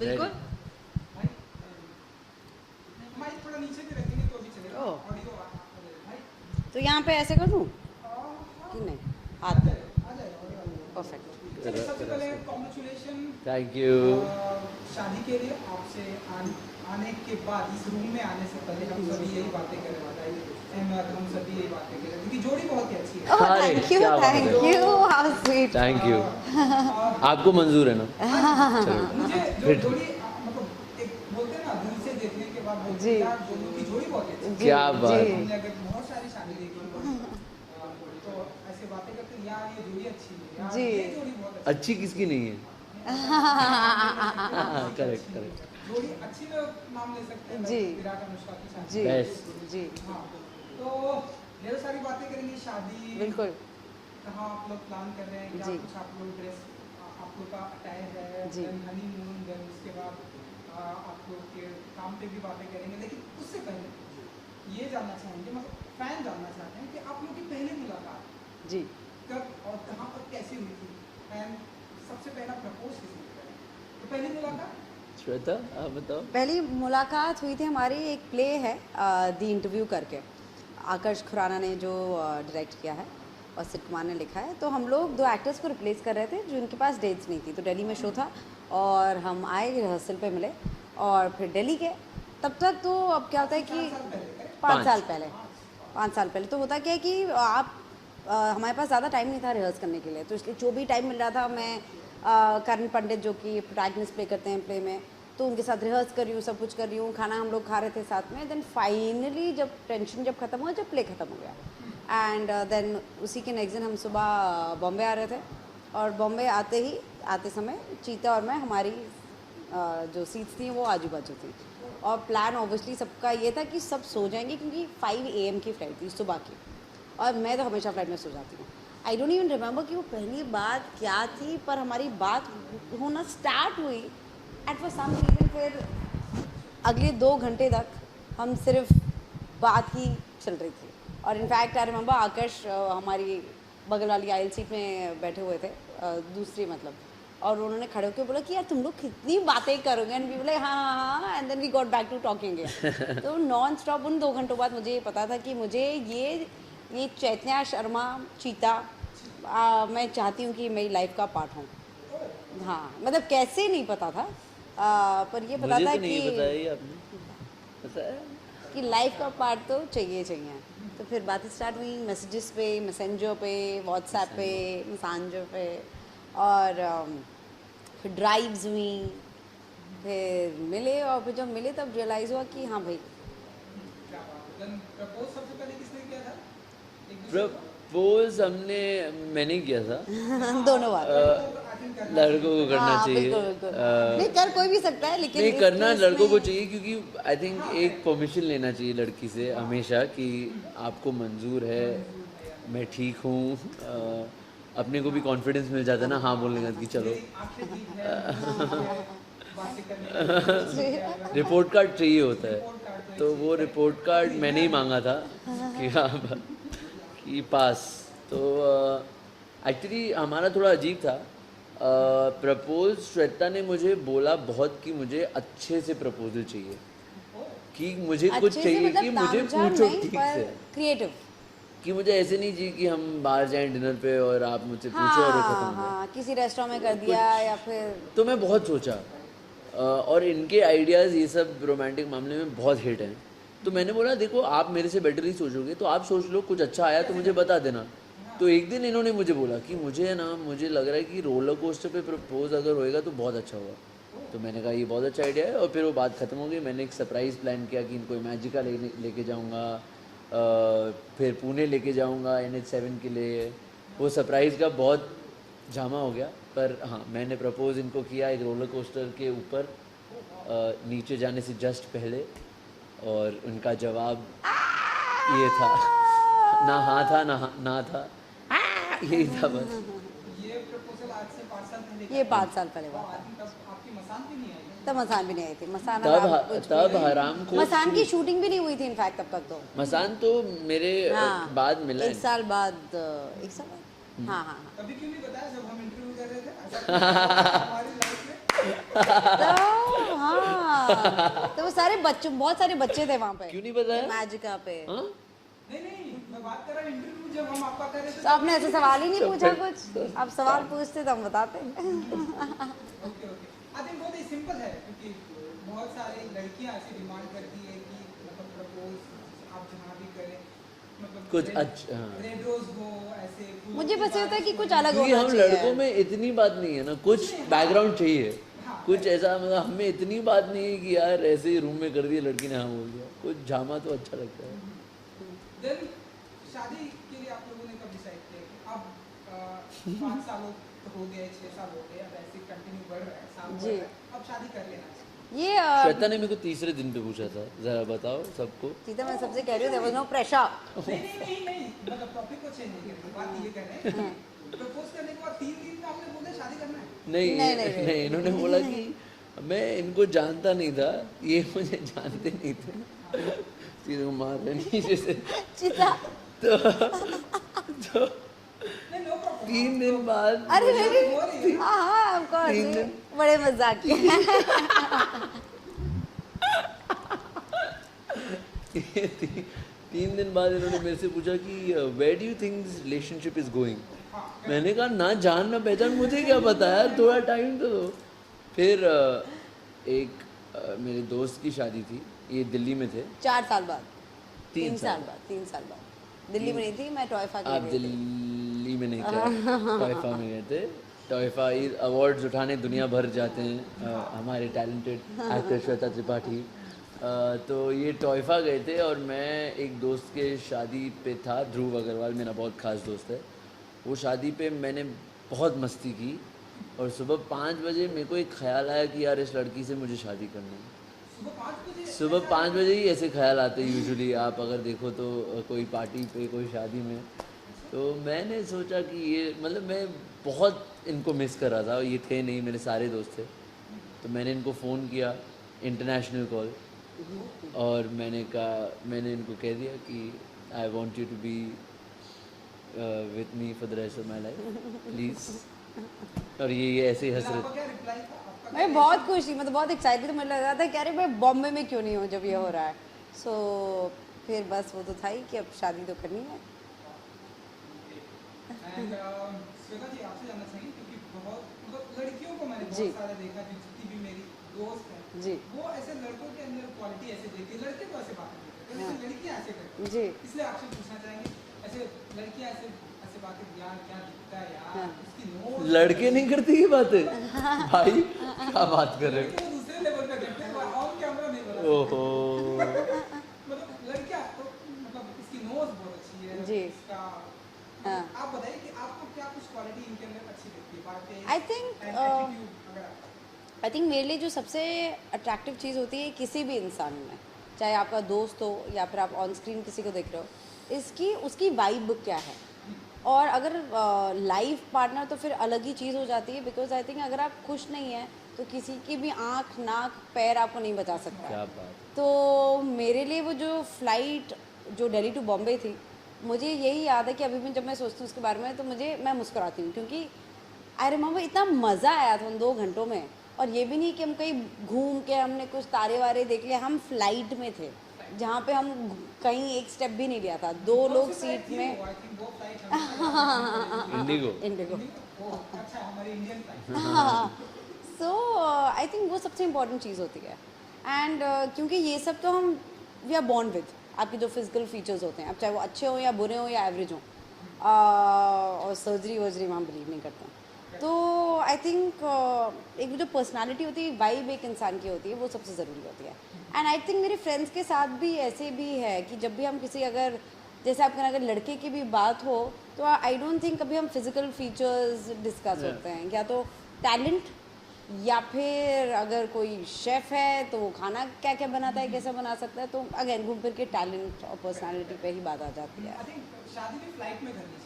बिल्कुल। माइक थोड़ा नीचे भी रखेंगे तो भी चलेगा। ओह। ऑडियो तो यहाँ पे ऐसे कर दूँ कि नहीं, हाथ पे? परफेक्ट। चलिए सबसे पहले कॉन्ग्रेचुलेशन, थैंक यू। शादी के लिए। आपसे आने के बाद, इस रूम में आने से पहले हम सभी यही बातें कर रहे थे, हम सभी यही बातें कर रहे थे, क्योंकि जोड़ी बहुत ही अच्छी है। Oh thank you, thank you, how sweet. Thank you. आपको मंजूर है ना? मुझे जो जोड़ी मतलब एक बोलते हैं ना, दिल से देखने के बाद बोलते हैं यार दोनों की जोड़ी बहुत अच्छी है। क्या बात। हमने अगर बहुत सारी शादी देखी तो ऐसे बातें करते हैं यार ये जोड़ी अच्छी है, यार जी। ये जोड़ी बहुत अच्छी किसकी नहीं है? Correct correct. जोड़ी अच्छी में नाम ले सकते हैं जी। विराट अनुष्का की शादी। जी Best. जी हाँ, तो ढेर सारी बातें करेंगे। शादी बिल्कुल। कहाँ आप लोग प्लान कर रहे हैं, क्या जी। कुछ आप लोग ड्रेस आप लोग का अटायर है, जी। देन हनीमून, देन उसके बाद आप लोग के काम पे भी बातें करेंगे। लेकिन उससे पहले ये जानना चाहेंगे, मतलब फैन जानना चाहते हैं कि आप लोग की पहली मुलाकात जी। कब और कहाँ पर कैसे हुई थी, एंड सबसे पहला प्रपोज किसने किया? तो पहली मुलाकात श्वेता आप बताओ। पहली मुलाकात हुई थी हमारी, एक प्ले है दी इंटरव्यू करके, आकर्ष खुराना ने जो डायरेक्ट किया है और सिड कुमार ने लिखा है। तो हम लोग 2 एक्टर्स को रिप्लेस कर रहे थे जिनके पास डेट्स नहीं थी, तो दिल्ली में शो था और हम आए, रिहर्सल पे मिले और फिर दिल्ली गए। तब तक तो अब क्या होता है कि 5 साल पहले 5 साल पहले तो होता क्या है कि आप हमारे पास ज़्यादा टाइम नहीं था रिहर्स करने के लिए, तो इसलिए जो भी टाइम मिल रहा था मैं करण पंडित जो कि प्रोटैगनिस्ट प्ले करते हैं प्ले में, तो उनके साथ रिहर्स कर रही हूँ, सब कुछ कर रही हूँ, खाना हम लोग खा रहे थे साथ में। देन फाइनली जब टेंशन जब खत्म हुआ, जब प्ले खत्म हो गया, एंड देन उसी के नेक्स्ट दिन हम सुबह बॉम्बे आ रहे थे और बॉम्बे आते समय चीता और मैं, हमारी जो सीट्स थी वो आजू बाजू थी और प्लान ऑब्वियसली सबका ये था कि सब सो जाएंगे क्योंकि 5 AM की फ़्लाइट थी सुबह की, और मैं तो हमेशा फ्लाइट में सो जाती हूँ। आई डोंट इवन रिमेंबर कि वो पहली बात क्या थी, पर हमारी बात होना स्टार्ट हुई एट फॉर सम रीजन। फिर अगले 2 घंटे तक हम सिर्फ बात ही चल रही थी। और इनफैक्ट आई रिमेंबर आकर्ष हमारी बगल वाली आइल सीट में बैठे हुए थे, दूसरी मतलब, और उन्होंने खड़े होकर बोला कि यार तुम लोग कितनी बातें करोगे, एंड वी बोले हाँ हाँ हाँ, and then we got back to talking. तो नॉन स्टॉप उन 2 घंटों बाद मुझे ये पता था कि मुझे ये चैतन्या शर्मा चीता मैं चाहती हूँ कि मेरी लाइफ का पार्ट हो। हाँ मतलब कैसे नहीं पता था, पर ये पता मुझे था तो नहीं कि बताया ये आपने। पता है? कि लाइफ का पार्ट तो चाहिए चाहिए। तो फिर बातें स्टार्ट हुई मैसेजेस पे, मैसेंजर पे, व्हाट्सएप पे, मैसेंजर पे, और फिर ड्राइव्स हुई, फिर मिले, और फिर जब मिले तब रियलाइज़ हुआ कि हाँ भाई। प्रपोज सबसे पहले किसने किया था? एक दूसरे को? प्रपोज मैंने किया था। दोनों बार। लड़कों को करना हाँ चाहिए। बिल्कुल बिल्कुल। नहीं कर कोई भी सकता है, लेकिन नहीं, इस करना केस लड़कों को में- चाहिए, क्योंकि आई थिंक एक परमिशन लेना चाहिए लड़की से हमेशा कि आपको मंजूर है, मैं ठीक हूँ। अपने को भी कॉन्फिडेंस मिल जाता है ना हाँ बोलने का कि चलो। आंखें ठीक है, बातें करने रिपोर्ट कार्ड चाहिए होता है, तो वो रिपोर्ट कार्ड मैंने ही मांगा था कि हाँ कि पास। तो एक्चुअली हमारा थोड़ा अजीब था। प्रपोज श्वेता ने मुझे बोला बहुत कि मुझे अच्छे से प्रपोजल चाहिए, कि मुझे कुछ अच्छे से चाहिए मतलब कि मुझे तामझाम पूछो नहीं, ठीक पर से, क्रिएटिव। कि मुझे ऐसे नहीं चाहिए कि हम बाहर जाएं डिनर पे और आप मुझसे पूछो और वो खत्म हो जाए। हाँ किसी रेस्टोरेंट में कर दिया या फिर तो मैं बहुत सोचा, और इनके आइडियाज़ ये सब रोमांटिक मामले में बहुत हिट हैं। तो मैंने बोला देखो आप मेरे से बेटर ही सोचोगे, तो आप सोच लो, कुछ अच्छा आया तो मुझे बता देना। तो एक दिन इन्होंने मुझे बोला कि मुझे लग रहा है कि रोलर कोस्टर पे प्रपोज अगर होएगा तो बहुत अच्छा होगा। तो मैंने कहा ये बहुत अच्छा आइडिया है, और फिर वो बात ख़त्म हो गई। मैंने एक सरप्राइज़ प्लान किया कि इनको इमेजिका लेके जाऊँगा, फिर पुणे लेके जाऊँगा NH7 के लिए। वो सरप्राइज़ का बहुत जामा हो गया, पर हाँ मैंने प्रपोज़ इनको किया एक रोलर कोस्टर के ऊपर, नीचे जाने से जस्ट पहले, और उनका जवाब ये था, ना हाँ था ना था, यही था बस। ये प्रपोजल आज से 5 साल पहले ये 5 साल पहले आई बात है। थिंक तब आपकी मसान भी नहीं आई है। तब मसान भी नहीं आई थी। मसान तब हराम को मसान की शूटिंग भी नहीं हुई थी इनफैक्ट तब तक तो। मसान तो मेरे बाद मिला 1 साल बाद 1 साल बाद हाँ हाँ तभी क्यों नहीं बताया जब हम इंटरव्यू कर रहे थे? ऐसा हमारी लाइफ में तो तो वो सारे बच्चे, बहुत सारे बच्चे थे वहाँ पे। क्यों नहीं बताया? मैजिका पे। हाँ? नहीं मैं बात कर रहा हूँ इंटरव्यू जब हम आपका कर रहे थे तो आपने ऐसे सवाल ही नहीं सब पूछा पे- कुछ, आप सवाल पूछते तो हम बताते। ओके आई थिंक बहुत ही सिंपल है क्योंकि बहुत सारी लड़कियां ऐसी डिमांड करती है कि मतलब प्रपोज आप जहाँ भी करें मतलब कुछ अच्छा, हाँ। रेड रोज हो ऐसे फूलों मुझे की बस ये होता है कि बारिश कुछ हो। अलग क्योंकि होना हम चाहिए। लड़कों में इतनी बात नहीं है ना, कुछ बैकग्राउंड चाहिए, कुछ ऐसा, मतलब हमें इतनी बात नहीं है कि यार ऐसे ही रूम में कर दिया लड़की ने हाँ बोल दिया, कुछ झामा तो अच्छा लगता है। देन शादी के लिए आप लोगों ने कब डिसाइड किया कि अब 5 सालों तो हो गए 6 साल हो गए अब ऐसे कंटिन्यू बढ़ रहा है साल बढ़ जी। रहा है अब शादी कर लेना चाहिए। ये श्वेता ने मेरे को तीसरे दिन पे पूछा था, जरा बताओ सबको। सीधा मैं सबसे कह रही हूँ, देयर वाज नो प्रेशर। नहीं मतलब टॉपिक को चेंज नहीं करेंगे बात ये कर रहे हैं प्रपोज करने के बाद 3 दिन में आपने बोला शादी करना है। नहीं नहीं, नहीं, नहीं, नहीं, इन्होंने बोला कि मैं इनको जानता नहीं था, ये मुझे जानते नहीं थे, सीधे मार रहे नीचे से। चिता। तो नहीं नो प्रॉब्लम 3 दिन बाद अरे नहीं हो रही है हाँ हाँ ऑफ कोर्स, तीन दिन। बड़े मजाक के। 3 दिन बाद इन्होंने मेरे से पूछा कि where do you think this relationship is going. मैंने कहा ना जान ना पहचान, मुझे क्या पता यार, थोड़ा टाइम तो दो। फिर एक मेरे दोस्त की शादी थी, ये दिल्ली में थे। 4 साल बाद, 3 3 साल बाद, 3 साल बाद दिल्ली में नहीं थी मैं, टॉयफा के आप लिए गई थी। दिल्ली में नहीं थे, टॉयफा में गए थे। टॉयफा अवार्ड्स उठाने दुनिया भर जाते हैं हमारे टैलेंटेड एक्टर श्वेता त्रिपाठी। तो ये टॉयफा गए थे और मैं एक दोस्त के शादी पे था, ध्रुव अग्रवाल मेरा बहुत खास दोस्त है। वो शादी पे मैंने बहुत मस्ती की और सुबह 5 बजे मेरे को एक ख्याल आया कि यार इस लड़की से मुझे शादी करनी है। सुबह 5 बजे ही ऐसे ख्याल आते हैं यूजुअली, आप अगर देखो तो कोई पार्टी पे कोई शादी में। तो मैंने सोचा कि ये मतलब मैं बहुत इनको मिस कर रहा था, ये थे नहीं, मेरे सारे दोस्त थे। तो मैंने इनको फ़ोन किया, इंटरनेशनल कॉल, और मैंने इनको कह दिया कि I want you to be with me for the rest of my life please. और ये ऐसे ही हंस रहे आपका थे। क्या रिप्लाई था आपका मैं बहुत खुश थी, मैं तो बहुत एक्साइटेड थी, मुझे लग रहा था कि अरे मैं बॉम्बे में क्यों नहीं हूँ जब ये हो रहा है। सो फिर बस वो तो था ही कि अब शादी तो करनी है। एंड श्वेता जी आपसे जानना चाहिए क्योंकि बहुत मतलब लड़कियों को मैंने जी। बहुत सारे देखा जितनी भी मेरी दोस्त हैं जी वो ऐसे लड़कों के अंदर क्वालिटी ऐसे देखती है, लड़के तो ऐसे बातें करते हैं लेकिन लड़कियां ऐसे करती हैं। जी इसलिए आपसे पूछना चाहेंगे ऐसे लड़कियां ऐसे ऐसे बातें यार क्या दिखता है यार हाँ। उसकी नोज लड़के नहीं करते ये बातें भाई, क्या बात कर रहे लड़के तो दूसरे लेवल पे करते हैं ऑन कैमरा नहीं बोला हो? ओहो, मतलब लड़कियां तो मतलब इसकी नोज बहुत अच्छी है जी। इसका हाँ। आप बताइए कि आपको क्या कुछ क्वालिटी इनके अंदर अच्छी लगती है बातें I think, and attitude वगैरह। आई थिंक मेरे लिए जो सबसे अट्रैक्टिव चीज़ होती है किसी भी इंसान में, चाहे आपका दोस्त हो या फिर आप ऑन स्क्रीन किसी को देख रहे हो, इसकी उसकी वाइब क्या है। और अगर लाइफ पार्टनर तो फिर अलग ही चीज़ हो जाती है, बिकॉज आई थिंक अगर आप खुश नहीं हैं तो किसी की भी आँख नाक पैर आपको नहीं बचा सकता। क्या बात। तो मेरे लिए वो जो फ़्लाइट जो दिल्ली टू बॉम्बे थी, मुझे यही याद है कि अभी भी जब मैं सोचती हूँ उसके बारे में तो मैं मुस्कुराती हूँ, क्योंकि आई रिमेंबर इतना मज़ा आया था उन 2 घंटों में। और ये भी नहीं कि हम कहीं घूम के हमने कुछ तारे वारे देख लिए, हम फ्लाइट में थे जहाँ पे हम कहीं एक स्टेप भी नहीं लिया था, 2 लोग सीट में। आई थिंक वो फ्लाइट इंडिगो। इंडिगो। अच्छा हमारी Indian flight. So I think वो सबसे इम्पोर्टेंट चीज़ होती है। एंड क्योंकि ये सब तो हम वी आर बॉर्न विद, आपके जो फिजिकल फीचर्स होते हैं, अब चाहे वो अच्छे हो या बुरे हो या एवरेज हो, और सर्जरी वर्जरी में हम बिलीव नहीं करते हैं। तो आई थिंक एक जो पर्सनालिटी होती है, वाइब एक इंसान की होती है, वो सबसे ज़रूरी होती है। एंड आई थिंक मेरे फ्रेंड्स के साथ भी ऐसे भी है कि जब भी हम किसी अगर जैसे आप कहना अगर लड़के की भी बात हो तो आई डोंट थिंक कभी हम फिजिकल फीचर्स डिस्कस होते हैं, या तो टैलेंट, या फिर अगर कोई शेफ़ है तो वो खाना क्या क्या बनाता है, कैसे बना सकता है। तो अगेन घूम फिर के टैलेंट और पर्सनालिटी पे ही बात आ जाती है। आई थिंक शादी भी फ्लाइट में करनी चाहिए।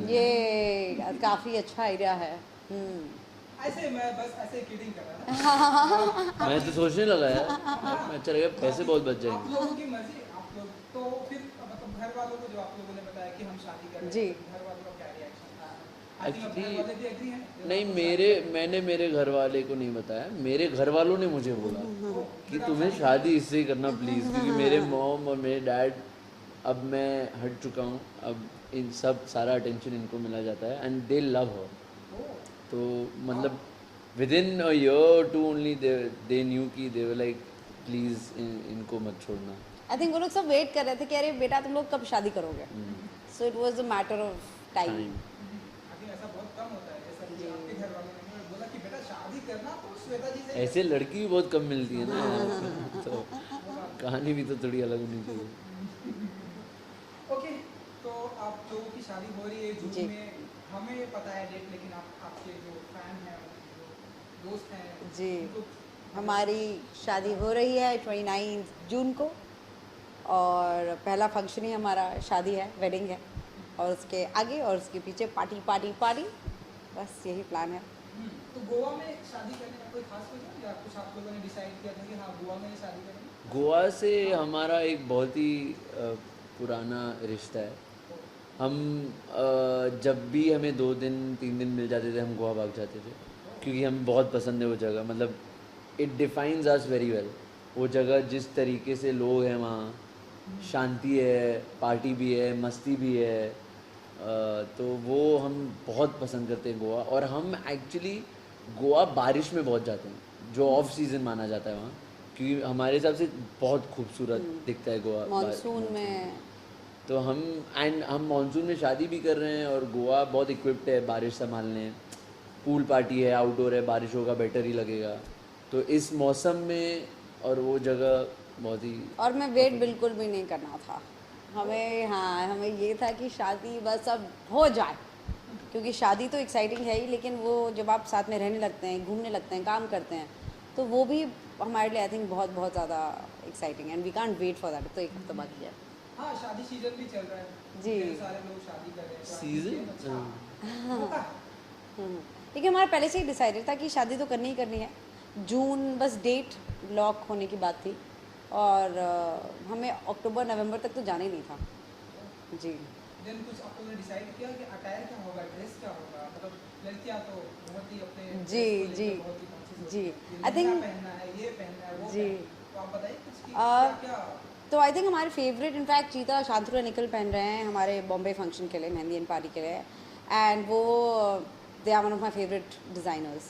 ये काफ़ी अच्छा आइडिया है। ऐसे मैं बस ऐसे किडिंग कर रहा था। मैं तो सोचने लगा यार, मैं अच्छा लगा, पैसे बहुत बच आप जाएंगे। लोगों की मर्जी, आप लोग तो फिर मतलब घर वालों को जो आप लोगों ने बताया कि हम शादी कर रहे हैं, जी। घर वालों का क्या रिएक्शन था? आई थिंक अपने Actually, घर वाले भी एग्री हैं जब नहीं आपको मैंने मेरे घर वाले को नहीं बताया, मेरे घर वालों ने मुझे बोला कि फिर आप तुम्हें शादी शादी इससे ही करना प्लीज़, क्योंकि मेरे मॉम और मेरे डैड, अब मैं हट चुका हूँ, अब इन सब सारा अटेंशन इनको मिला जाता है and they love her. Oh तो मतलब within a year too only they knew कि दे वर लाइक प्लीज़ इनको मत छोड़ना। आई थिंक वो लोग सब वेट कर रहे थे कि अरे बेटा तुम लोग कब शादी करोगे, so it was a matter of time. Time. I think ऐसा बहुत कम होता है जैसा कि आपके घर वालों ने बोला कि बेटा शादी करना तो श्वेता जी से ऐसे लड़की भी बहुत कम मिलती है ना तो कहानी भी तो थोड़ी अलग होनी चाहिए। ओके। तो आप लोगों की शादी हो रही है जी। जून में, हमें पता है डेट, लेकिन आप आपके जो फैन हैं, जो दोस्त हैं, जी उनको हमारी शादी हो रही है 29 जून को, और पहला फंक्शन ही हमारा शादी है, वेडिंग है, और उसके आगे और उसके पीछे पार्टी पार्टी पार्टी, बस यही प्लान है। तो गोवा में शादी करने का कोई खास वजह, या कुछ आप लोगों ने डिसाइड किया था कि हाँ गोवा में ही शादी करेंगे? गोवा से हमारा एक बहुत ही पुराना रिश्ता है। हम जब भी हमें 2 दिन 3 दिन मिल जाते थे हम गोवा भाग जाते थे, क्योंकि हमें बहुत पसंद है वो जगह। मतलब it defines us very well. वो जगह जिस तरीके से लोग हैं वहाँ, शांति है, पार्टी भी है, मस्ती भी है, तो वो हम बहुत पसंद करते हैं गोवा। और हम एक्चुअली गोवा बारिश में बहुत जाते हैं, जो ऑफ सीज़न माना जाता है वहाँ, क्योंकि हमारे हिसाब से बहुत खूबसूरत दिखता है गोवा मॉनसून में। तो हम मॉनसून में शादी भी कर रहे हैं, और गोवा बहुत इक्विप्ड है बारिश संभालने। पूल पार्टी है, आउटडोर है, बारिश होगा बेटर ही लगेगा। तो इस मौसम में और वो जगह बहुत ही। और मैं वेट बिल्कुल भी नहीं करना था हमें, हाँ हमें ये था कि शादी बस अब हो जाए, क्योंकि शादी तो एक्साइटिंग है ही, लेकिन वो जब आप साथ में रहने लगते हैं, घूमने लगते हैं, काम करते हैं, तो वो भी हमारे लिए आई थिंक बहुत बहुत ज़्यादा exciting, and we can't wait for that. तो एक हफ्ता बाकी है। हाँ शादी सीजन भी चल रहा है, जी। ढेर सारे लोग शादी कर रहे हैं, तो सीजन अच्छा होता है। लेकिन हमारा पहले से ही डिसाइडेड था कि शादी तो करनी ही करनी है। जून बस डेट लॉक होने की बात थी, और हमें अक्टूबर नवंबर तक तो जाना ही नहीं था। जी देन कुछ आप लोगों ने डिसाइड किया कि अटायर क्या होगा, ड्रेस क्या होगा? मतलब लड़कियां तो बहुत ही अपने जी, dress को लेकर जी, बहुत ही conscious जी। होती हैं कि I think- लहंगा पहनना है, ये पहनना है, वो जी। पहनना है। तो आप बताइए कुछ कि आ, क्या तो आई थिंक हमारे फेवरेट इनफैक्ट चीता शांतनु निकल पहन रहे हैं हमारे बॉम्बे फंक्शन के लिए, मेहंदी एंड पार्टी के लिए, एंड वो they are one of my favourite designers.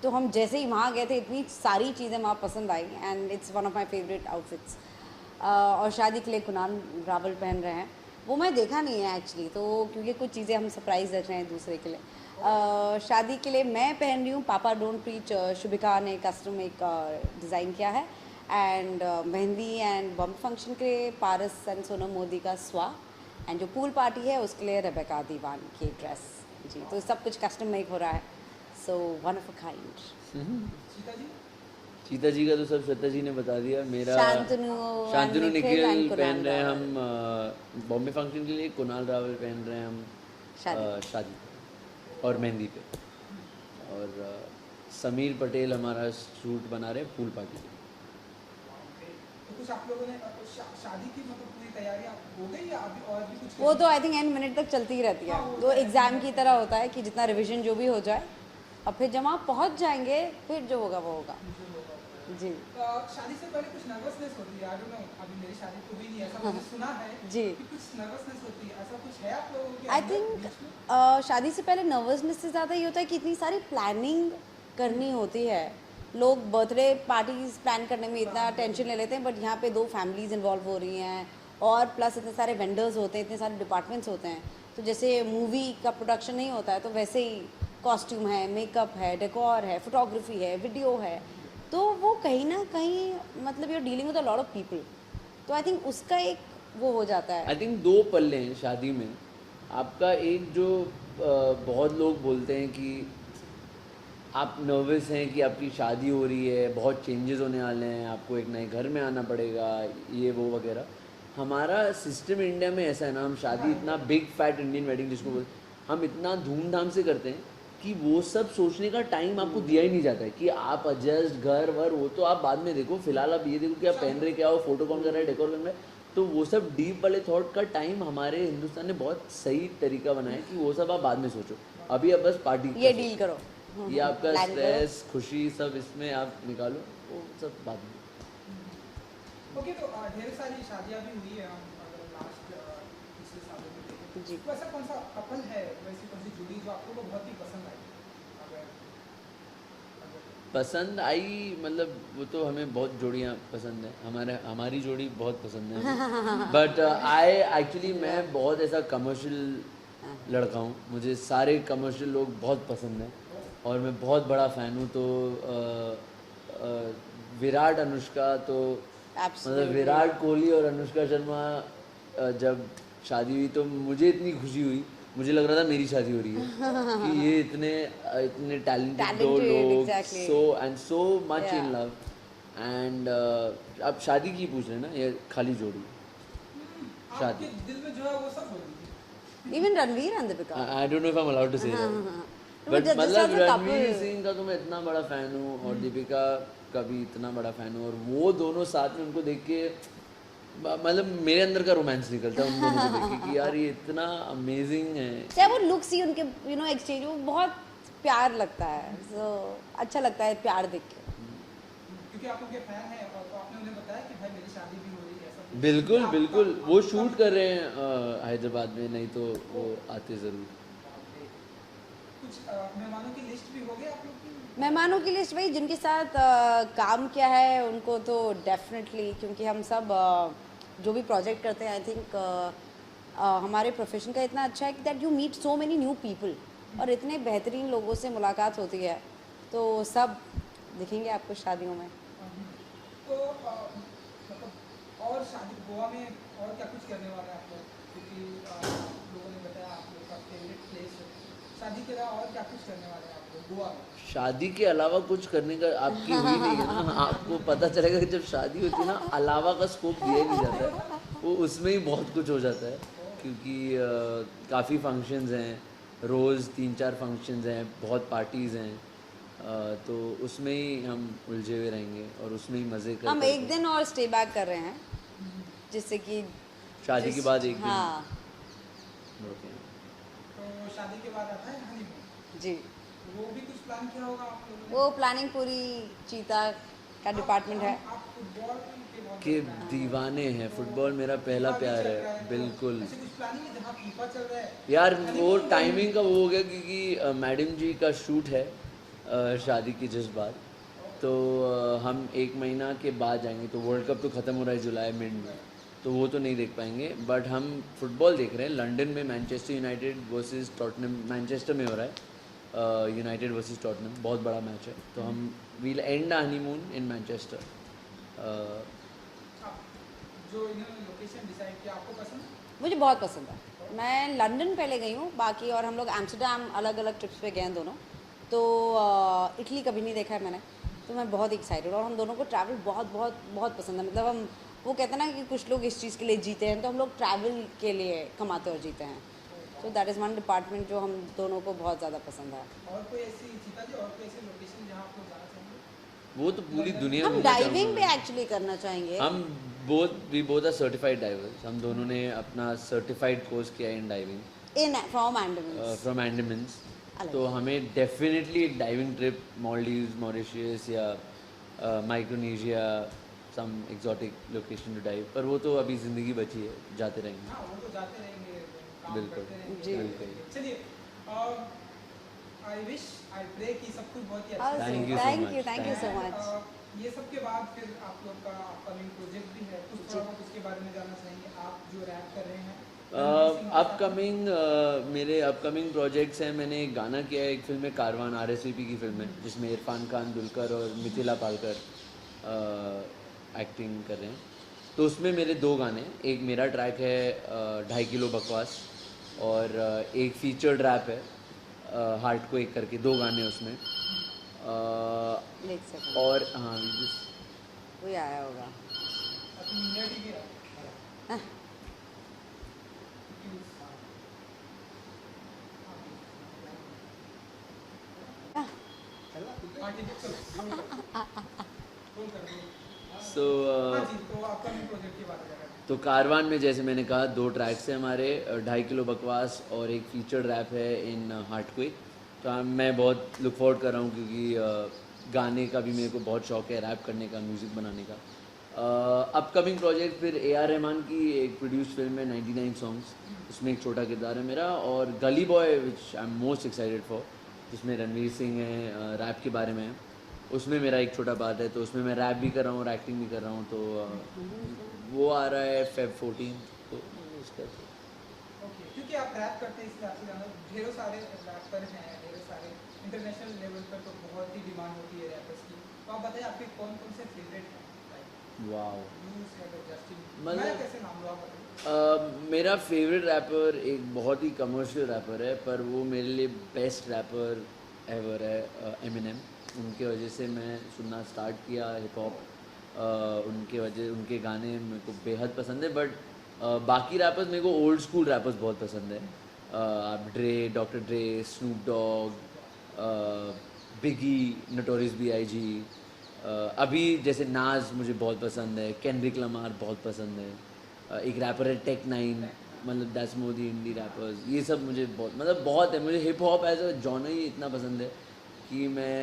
तो हम जैसे ही वहाँ गए थे इतनी सारी चीज़ें वहाँ पसंद आई, and it's one of my favourite outfits. और शादी के लिए कुणाल रावल पहन रहे हैं, वो मैं देखा नहीं है एक्चुअली, तो क्योंकि कुछ चीज़ें हम सरप्राइज़ रख रहे हैं दूसरे के लिए। शादी के लिए मैं पहन रही हूँ पापा डोंट प्रीच, शुभिका ने कस्टम एक डिज़ाइन किया है, and mehndi and bomb function के लिए पारस एंड सोनम मोदी का स्वा, एंड जो पूल पार्टी है उसके लिए रेबेका दीवान की ड्रेस। जी, तो सब कुछ कस्टम मेक हो रहा है, so one of a kind. Sita ji? Chita ji का तो सब श्वेता जी ने बता दिया। मेरा शांतनु शांतनु and निखिल and निखिल कुणाल पहन रहे हैं रावल। हम बॉम्बे फंक्शन के लिए, कुणाल रावल पहन रहे हैं हम शादी। शादी पे और मेहंदी पे, और समीर पटेल हमारा शूट बना रहे हैं पूल पार्टी पे। तो कुछ आप लोगों ने शादी की मतलब पूरी तैयारियां हो गई या अभी और भी कुछ? वो तो आई थिंक एंड मिनट तक चलती ही रहती है, तो एग्ज़ाम की तरह होता है कि जितना रिवीजन जो भी हो जाए, और फिर जब आप पहुँच जाएंगे फिर जो होगा वो होगा। जी शादी से पहले कुछ नर्वसनेस होती है? आई डोंट नो, अभी मेरी शादी तो हुई नहीं, ऐसा मैंने सुना है जी। कि कुछ नर्वसनेस होती है, ऐसा कुछ है आप लोगों के आई अंदर थिंक बीच में? शादी से पहले नर्वसनेस से ज़्यादा ये होता है कि इतनी सारी प्लानिंग करनी होती है। लोग बर्थडे पार्टीज प्लान करने में इतना टेंशन ले लेते हैं, बट यहाँ पे 2 फैमिलीज इन्वॉल्व हो रही हैं, और प्लस इतने सारे वेंडर्स होते हैं, इतने सारे डिपार्टमेंट्स होते हैं। तो जैसे मूवी का प्रोडक्शन नहीं होता है, तो वैसे ही कॉस्ट्यूम है, मेकअप है, डेकोर है, फोटोग्राफी है, वीडियो है, तो वो कहीं ना कहीं मतलब you are dealing with a lot of people, तो आई थिंक उसका एक वो हो जाता है। आई थिंक 2 पल्ले हैं शादी में। आपका एक जो बहुत लोग बोलते हैं कि आप नर्वस हैं कि आपकी शादी हो रही है, बहुत चेंजेस होने वाले हैं, आपको एक नए घर में आना पड़ेगा, ये वो वगैरह। हमारा सिस्टम इंडिया में ऐसा है ना, हम शादी इतना बिग फैट इंडियन वेडिंग जिसको बोलते, हम इतना धूमधाम से करते हैं कि वो सब सोचने का टाइम आपको दिया ही नहीं जाता है कि आप एडजस्ट घर वर, वो तो आप बाद में देखो। फिलहाल आप ये देखो कि आप पहन रहे क्या हो, फोटो कौन कर रहा है, डेकोर कर रहा है, तो वो सब डीप वाले थॉट का टाइम हमारे हिंदुस्तान ने बहुत सही तरीका बनाया कि वो सब आप बाद में सोचो, अभी आप बस पार्टी ये डील करो, ये आपका plan करो। स्ट्रेस खुशी सब इसमें आप निकालो, वो सब बाद में। ओके, तो ढेर सारी शादियां भी हुई है, हम अगर लास्ट पिछले सालों में देखें जी। तो ऐसा कौन सा कपल है, वैसी कौन सी जोड़ी जो आपको वो बहुत ही पसंद आई? अगर पसंद आई मतलब वो तो हमें बहुत जोड़ियाँ पसंद है, हमारी जोड़ी बहुत पसंद है, बट आई एक्चुअली मैं बहुत ऐसा कमर्शियल लड़का हूँ, मुझे सारे कमर्शियल लोग बहुत पसंद हैं और मैं बहुत बड़ा फ़ैन हूँ। तो विराट अनुष्का तो मतलब Absolutely. विराट कोहली और अनुष्का शर्मा जब शादी हुई तो मुझे इतनी खुशी हुई, मुझे लग रहा था मेरी शादी हो रही है कि ये इतने इतने टैलेंटेड दो Talented, लोग, exactly. So much Yeah. In love. And आप शादी की पूछ रहे हैं ना, ये खाली जोड़ी आपके शादी। दिल में जो है वो सब बोल दीजिए। Even Ranveer and Deepika. I don't know if I am allowed to say But but just मतलब as a Ranveer couple- Singh का तो मैं इतना बड़ा फ़ैन हूँ और दीपिका का भी इतना बड़ा फ़ैन हूँ, और वो दोनों साथ में उनको देख के मतलब मेरे अंदर का रोमांस निकलता है उन दोनों को देख के कि यार ये इतना अमेजिंग है। चाहे वो लुक्स ही उनके एक्सचेंज, वो बहुत प्यार लगता है, सो अच्छा लगता है प्यार देख के। क्योंकि आप उनके फैन हैं और तो आपने उन्हें बताया कि भाई मेरी शादी भी हो रही है, ऐसा कुछ? बिल्कुल आपका- बिल्कुल, वो आपका- शूट कर रहे हैं हैदराबाद में, नहीं तो वो आते ज़रूर। कुछ मेहमानों की लिस्ट भी हो गई आप लोग की? मेहमानों की लिस्ट वही जिनके साथ काम किया है उनको तो डेफिनेटली, क्योंकि हम सब जो भी प्रोजेक्ट करते हैं आई थिंक हमारे प्रोफेशन का इतना अच्छा है कि that you meet so many new people और इतने बेहतरीन लोगों से मुलाकात होती है, तो सब दिखेंगे आपको शादियों में। तो मतलब और शादी गोवा में और क्या कुछ करने वाले हैं आप लोग? क्योंकि लोगों ने बताया आप लोग का फेवरेट प्लेस है, शादी के अलावा और क्या कुछ करने वाले हैं आप लोग गोवा में? शादी के अलावा कुछ करने का आपकी हुई नहीं है ना, आपको पता चलेगा कि जब शादी होती है ना, अलावा का स्कोप दिया ही नहीं जाता है, वो उसमें ही बहुत कुछ हो जाता है, क्योंकि काफ़ी फंक्शंस हैं, रोज़ 3-4 फंक्शंस हैं, बहुत पार्टीज़ हैं, तो उसमें ही हम उलझे हुए रहेंगे और उसमें ही मज़े कर हम एक दिन और स्टे बैक कर रहे हैं, जिससे कि शादी के बाद एक दिन हाँ रुके हैं। तो शादी के बाद आता है हनीमून, जी, वो भी कुछ प्लान किया होगा आप लोगों ने? वो प्लानिंग पूरी चीता का डिपार्टमेंट है। आप फुटबॉल के बहुत के बड़े fan हैं। दीवाने हैं, फुटबॉल मेरा पहला फीफा भी प्यार चल है, रहा तो बिल्कुल। ऐसे कुछ प्लानिंग है जहाँ फीफा चल रहा है? यार वो हनीमून का टाइमिंग का वो हो गया क्योंकि मैडम जी का शूट है शादी की जिस बाद, तो हम 1 महीना के बाद जाएंगे, तो वर्ल्ड कप तो ख़त्म हो रहा है जुलाई मिड में, तो वो तो नहीं देख पाएंगे, बट हम फुटबॉल देख रहे हैं लंदन में, Manchester United versus Tottenham, Manchester में हो रहा है यूनाइटेड वर्सेस टॉटनहम, बहुत बड़ा मैच है, तो हम will end honeymoon in Manchester. आप जो इन्होंने लोकेशन डिसाइड किया आपको पसंद है? मुझे बहुत पसंद है। मैं लंदन पहले गई हूँ, बाकी और हम लोग एम्स्टर्डम अलग अलग ट्रिप्स पे गए हैं दोनों, तो इटली कभी नहीं देखा है मैंने, तो मैं बहुत एक्साइटेड, और हम दोनों को ट्रैवल बहुत बहुत बहुत पसंद है। मतलब हम वो कहते हैं ना कि कुछ लोग इस चीज़ के लिए जीते हैं, तो हम लोग ट्रैवल के लिए कमाते और जीते हैं, तो दैट इज़ वन डिपार्टमेंट जो हम दोनों को बहुत ज़्यादा पसंद है। और कोई ऐसी चीता जी, और कोई ऐसी लोकेशन जहाँ आप लोग जाना चाहेंगे? वो तो पूरी दुनिया हम घूमना डाइविंग चाहूँगा। पे एक्चुअली करना चाहेंगे। हम बोथ आर सर्टिफाइड डाइवर्स, हम दोनों ने अपना सर्टिफाइड कोर्स किया है in diving in from Andamans. From Andamans, अलग। तो हमें डेफिनेटली एक डाइविंग ट्रिप मॉलडीव्स, मॉरिशस या Micronesia, some exotic location to dive, पर वो तो अभी ज़िंदगी बची है, जाते रहेंगे। हाँ, वो तो जाते रहेंगे, काम बिल्कुल, करते रहेंगे, जी। जाते रहेंगे। चलिए, आई विश, आई प्रे कि सब कुछ बहुत ही अच्छा Awesome. Thank you so Thank much. you, thank you so And, much. ये सब के बाद फिर आप लोग का अपकमिंग प्रोजेक्ट भी है, कुछ थोड़ा बहुत उसके बारे में जानना चाहेंगे। आप जो रैप कर रहे हैं अपकमिंग मेरे अपकमिंग प्रोजेक्ट्स हैं, मैंने एक गाना किया है, एक फिल्म है कारवान, RSVP की फिल्म है, जिसमें इरफान खान, दुलकर और मिथिला पालकर एक्टिंग कर रहे हैं, तो उसमें मेरे 2 गाने हैं, एक मेरा ट्रैक है 2.5 किलो बकवास, और एक फीचर्ड रैप है हार्ट को एक करके, 2 गाने उसमें, एक सेकंड, और हाँ कोई आया होगा। अपनी इंडिया टीवी है। हाँ, ठीक है, चलो। फोन कर दो। सो हाँ जी, तो अपकमिंग प्रोजेक्ट की बात कर रहे हैं। तो कारवान में जैसे मैंने कहा 2 ट्रैक्स हैं हमारे, 2.5 किलो बकवास और एक फीचर्ड रैप है इन हार्टक्वेक। तो मैं बहुत लुक फॉरवर्ड कर रहा हूँ क्योंकि गाने का भी मेरे को बहुत शौक है, रैप करने का, म्यूज़िक बनाने का। अपकमिंग प्रोजेक्ट फिर A.R. रहमान की एक प्रोड्यूस फिल्म है 99 सॉन्ग्स, उसमें एक छोटा किरदार है मेरा। और गली boy which I am most excited for, जिसमें रणवीर सिंह है, रैप के बारे में है, उसमें मेरा एक छोटा पार्ट है। तो उसमें मैं रैप भी कर रहा हूँ और एक्टिंग भी कर रहा हूँ। तो वो आ रहा है Feb 14 तो उसका ओके, क्योंकि आप रैप करते हैं इसलिए आपसे जाना, ढेरों सारे रैपर हैं, ढेरों सारे इंटरनेशनल लेवल पर तो बहुत ही डिमांड होती है रैपर्स की। तो आप बताइए आपके कौन कौन से फेवरेट हैं? वाओ, यूज है जस्टिन, मतलब- मैं कैसे नाम लो आप बताइए। मेरा फेवरेट रैपर एक बहुत ही कमर्शियल रैपर है, पर वो मेरे लिए बेस्ट रैपर एवर है, एमिनेम। उनके वजह से मैं सुनना स्टार्ट किया हिप हॉप, उनके वजह, उनके गाने मेरे को बेहद पसंद है। बट बाकी रैपर्स मेरे को ओल्ड स्कूल रैपर्स बहुत पसंद है। आप ड्रे, doctor ड्रे, Snoop Dogg, बिगी, notorious B.I.G, अभी जैसे नाज मुझे बहुत पसंद है, केंड्रिक लमार बहुत पसंद है, एक रैपर है टेक 9, मतलब that's more the indie rappers. ये सब मुझे बहुत, मतलब बहुत है। मुझे hip hop as a genre ही इतना पसंद है कि मैं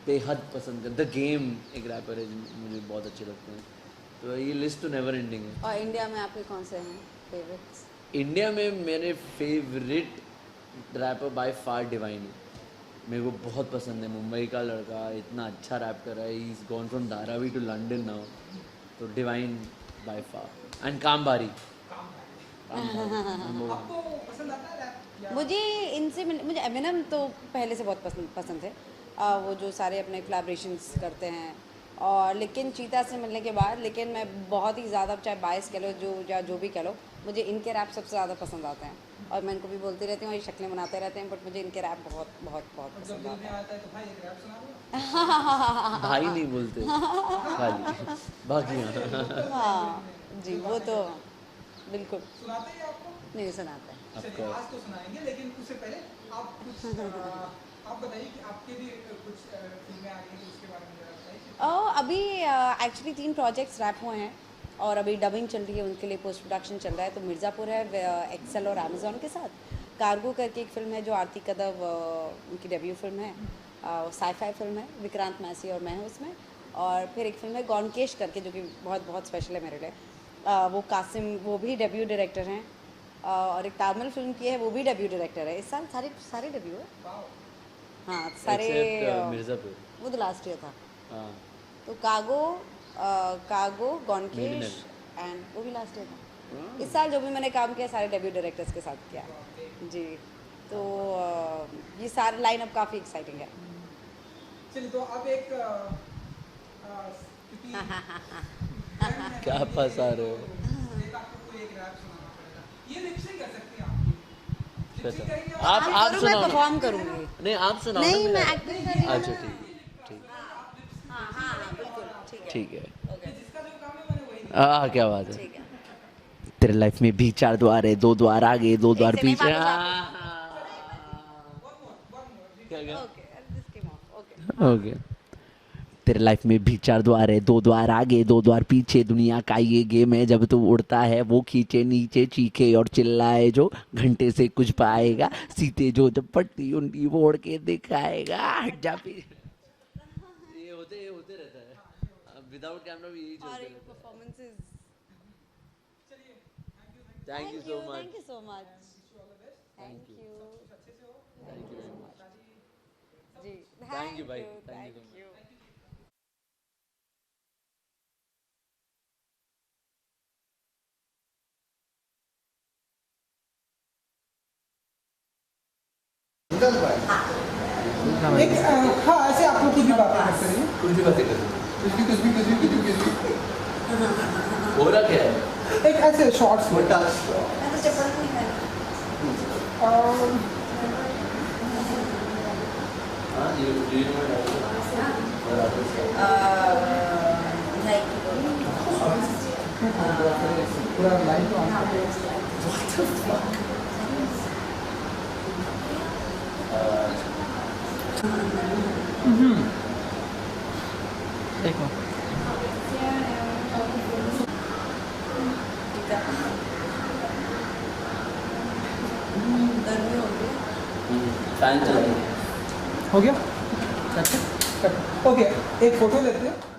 बेहद पसंद कर। द गेम एक रैपर है जो मुझे बहुत अच्छे लगते हैं। तो ये लिस्ट तो नेवर एंडिंग है। और इंडिया में आपके कौन से हैं फेवरेट्स? इंडिया में मेरे favourite rapper by far divine है। मेरे को बहुत पसंद है, मुंबई का लड़का, इतना अच्छा रैप कर रहा है। He is gone from Dharavi to London now. तो डिवाइन बाय फार एंड कामबारी। आपको पसंद आता है रैप? मुझे इनसे मुझे एमिनेम तो पहले से बहुत पसंद थे। वो जो सारे अपने कोलैबोरेशंस करते हैं, और लेकिन चीता से मिलने के बाद, लेकिन मैं बहुत ही ज़्यादा, चाहे बायस कह लो या जो भी कह लो, मुझे इनके रैप सबसे ज़्यादा पसंद आते हैं। और मैं इनको भी बोलती रहती हूँ, ये शक्लें बनाते रहते हैं, बट मुझे इनके रैप बहुत बहुत बहुत जब पसंद दिल आते में हैं। आता है तो भाई एक रैप सुना दो। भाई नहीं बोलते खाली बाकी। हाँ जी, वो तो बिल्कुल सुनाते हैं आपको? नहीं सुनाते हैं। चलिए आज तो सुनाएंगे, लेकिन उससे पहले आप कुछ आप बताइए कि आपके भी कुछ फिल्में आ रही हैं, तो उसके बारे में जरा बताइए। अभी एक्चुअली 3 प्रोजेक्ट्स रैप हुए हैं और अभी डबिंग चल रही है, उनके लिए पोस्ट प्रोडक्शन चल रहा है। तो मिर्ज़ापुर है एक्सेल और अमेज़ॉन के साथ। कार्गो करके एक फ़िल्म है जो आरती कदव, उनकी डेब्यू फिल्म है, साई-फाई फिल्म है, विक्रांत मैसी और मैं हूँ उसमें। और फिर एक फिल्म है गॉनकेश करके, जो कि बहुत बहुत स्पेशल है मेरे लिए। वो कासिम, वो भी डेब्यू डायरेक्टर हैं। और एक तामिल फिल्म की है, वो भी डेब्यू डायरेक्टर है। इस साल सारे डेब्यू है। हाँ सारे। Except, मिर्ज़ापुर। वो तो लास्ट ईयर था। हाँ, तो कागो, गॉनकेश एंड वो भी लास्ट ईयर था। इस साल जो भी मैंने काम किया सारे डेब्यू डायरेक्टर्स के साथ किया जी। तो ये सारे लाइनअप काफ़ी एक्साइटिंग है। चलिए तो अब एक क्योंकि क्या फंसा रहे हो? एक आपको कोई एक रैप सुनाना पड़ेगा। ये लिपसिंग कर सकती हैं आप। लिपसिंग करेंगे आप करूँ, मैं सुनाओ ना। परफॉर्म करूँगी। नहीं आप सुनाओ ना नहीं, मेरा। मैं एक्टिंग करूँगी। अच्छा ठीक हाँ बिल्कुल ठीक है। ठीक है। जिसका जो काम है मैंने वही क्या बात है। ठीक है। तेरे लाइफ में भी 4 द्वार है, 2 द्वार आगे, 2 द्वार एक से नहीं, पीछे। वापस क्या क्या? Okay, this came of. Okay. Okay. तेरे लाइफ में भी 4 द्वार है, 2 द्वार आगे, 2 द्वार पीछे। दुनिया का ये गेम है, जब तू उड़ता है वो खींचे नीचे, चीखे और चिल्लाए जो घंटे से कुछ पाएगा, सीते जो जब पट्टी उनकी मोड़ के दिखाएगा। हट जा फिर। ये होते रहता है विदाउट कैमरा भी यही चलता रहता परफॉर्मेंसेस। है। Thank you so much. Thank you so much. Thank you thank you very much. जी। Thank you, भाई। Thank you so thank much. You. एक हाँ ऐसे आप लोग कुछ भी बातें करते रहिए। कुछ भी बातें कर। हो रहा क्या है? एक ऐसे शॉर्ट्स में हाँ, you know पूरा लाइन तो आपको देखो प्लान चलाएंगे। हो गया? ओके, एक फ़ोटो लेते हैं।